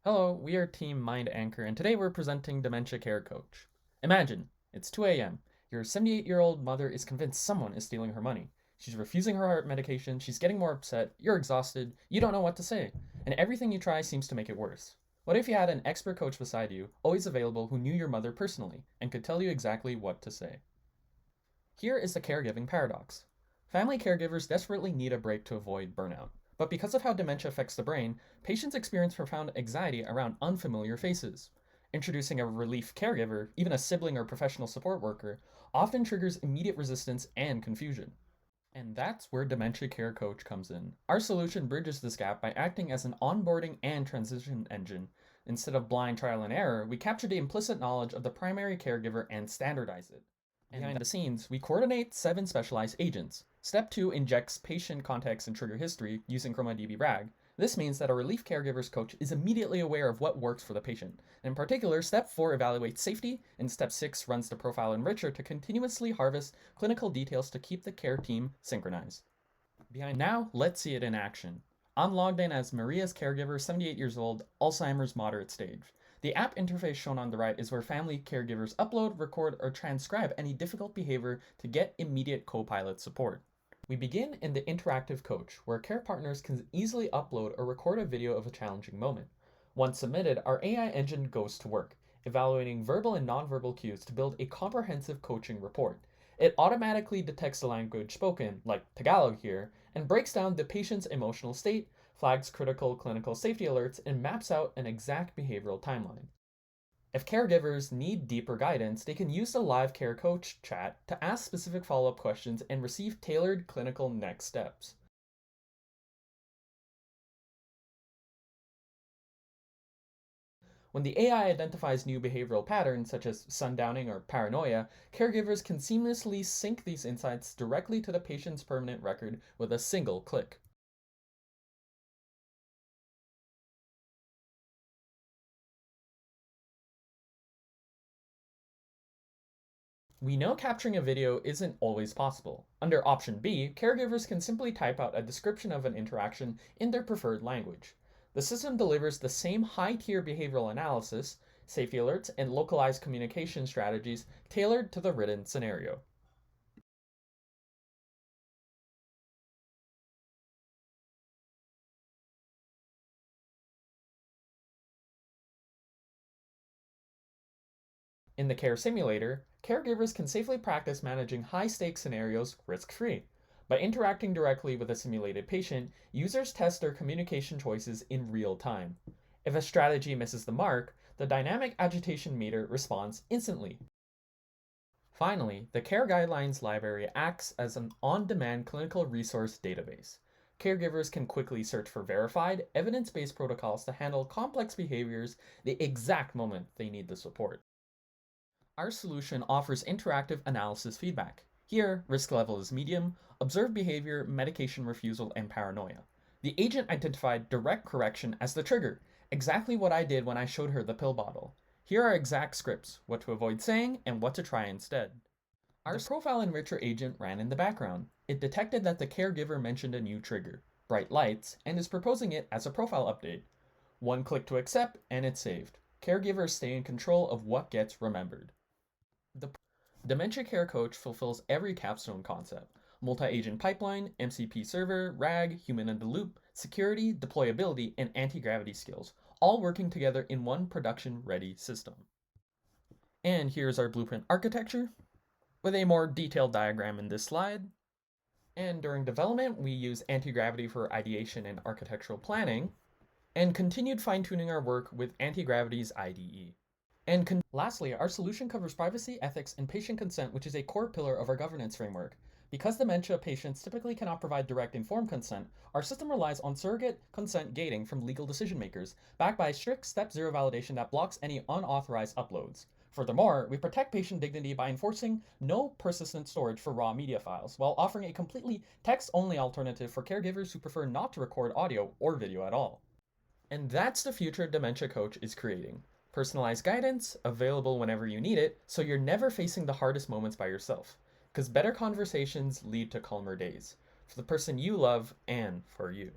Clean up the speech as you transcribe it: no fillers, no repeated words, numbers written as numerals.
Hello, we are Team Mind Anchor, and today we're presenting Dementia Care Coach. Imagine, it's 2 a.m. Your 78-year-old mother is convinced someone is stealing her money. She's refusing her heart medication, she's getting more upset, you're exhausted, you don't know what to say, and everything you try seems to make it worse. What if you had an expert coach beside you, always available, who knew your mother personally, and could tell you exactly what to say? Here is the caregiving paradox. Family caregivers desperately need a break to avoid burnout. But because of how dementia affects the brain, patients experience profound anxiety around unfamiliar faces. Introducing a relief caregiver, even a sibling or professional support worker, often triggers immediate resistance and confusion. And that's where Dementia Care Coach comes in. Our solution bridges this gap by acting as an onboarding and transition engine. Instead of blind trial and error, we capture the implicit knowledge of the primary caregiver and standardize it. Behind the scenes, we coordinate 7 specialized agents. Step 2 injects patient context and trigger history using ChromaDB RAG. This means that a relief caregiver's coach is immediately aware of what works for the patient. In particular, Step 4 evaluates safety, and Step 6 runs the profile enricher to continuously harvest clinical details to keep the care team synchronized. Now, let's see it in action. I'm logged in as Maria's caregiver, 78 years old, Alzheimer's moderate stage. The app interface shown on the right is where family caregivers upload, record, or transcribe any difficult behavior to get immediate co-pilot support. We begin in the interactive coach, where care partners can easily upload or record a video of a challenging moment. Once submitted, our AI engine goes to work, evaluating verbal and nonverbal cues to build a comprehensive coaching report. It automatically detects the language spoken, like Tagalog here, and breaks down the patient's emotional state, flags critical clinical safety alerts, and maps out an exact behavioral timeline. If caregivers need deeper guidance, they can use the live care coach chat to ask specific follow-up questions and receive tailored clinical next steps. When the AI identifies new behavioral patterns such as sundowning or paranoia, caregivers can seamlessly sync these insights directly to the patient's permanent record with a single click. We know capturing a video isn't always possible. Under option B, caregivers can simply type out a description of an interaction in their preferred language. The system delivers the same high-tier behavioral analysis, safety alerts, and localized communication strategies tailored to the written scenario. In the care simulator, caregivers can safely practice managing high-stakes scenarios risk-free. By interacting directly with a simulated patient, users test their communication choices in real time. If a strategy misses the mark, the dynamic agitation meter responds instantly. Finally, the Care Guidelines Library acts as an on-demand clinical resource database. Caregivers can quickly search for verified, evidence-based protocols to handle complex behaviors the exact moment they need the support. Our solution offers interactive analysis feedback. Here, risk level is medium, observed behavior, medication refusal, and paranoia. The agent identified direct correction as the trigger, exactly what I did when I showed her the pill bottle. Here are exact scripts, what to avoid saying and what to try instead. Our profile enricher agent ran in the background. It detected that the caregiver mentioned a new trigger, bright lights, and is proposing it as a profile update. One click to accept, and it's saved. Caregivers stay in control of what gets remembered. The Dementia Care Coach fulfills every capstone concept: multi-agent pipeline, MCP server, RAG, human in the loop, security, deployability, and anti-gravity skills, all working together in one production-ready system. And here's our blueprint architecture, with a more detailed diagram in this slide. And during development, we use anti-gravity for ideation and architectural planning, and continued fine-tuning our work with anti-gravity's IDE. Lastly, our solution covers privacy, ethics, and patient consent, which is a core pillar of our governance framework. Because dementia patients typically cannot provide direct informed consent, our system relies on surrogate consent gating from legal decision makers, backed by strict step 0 validation that blocks any unauthorized uploads. Furthermore, we protect patient dignity by enforcing no persistent storage for raw media files, while offering a completely text-only alternative for caregivers who prefer not to record audio or video at all. And that's the future Dementia Coach is creating. Personalized guidance, available whenever you need it, so you're never facing the hardest moments by yourself. Because better conversations lead to calmer days. For the person you love and for you.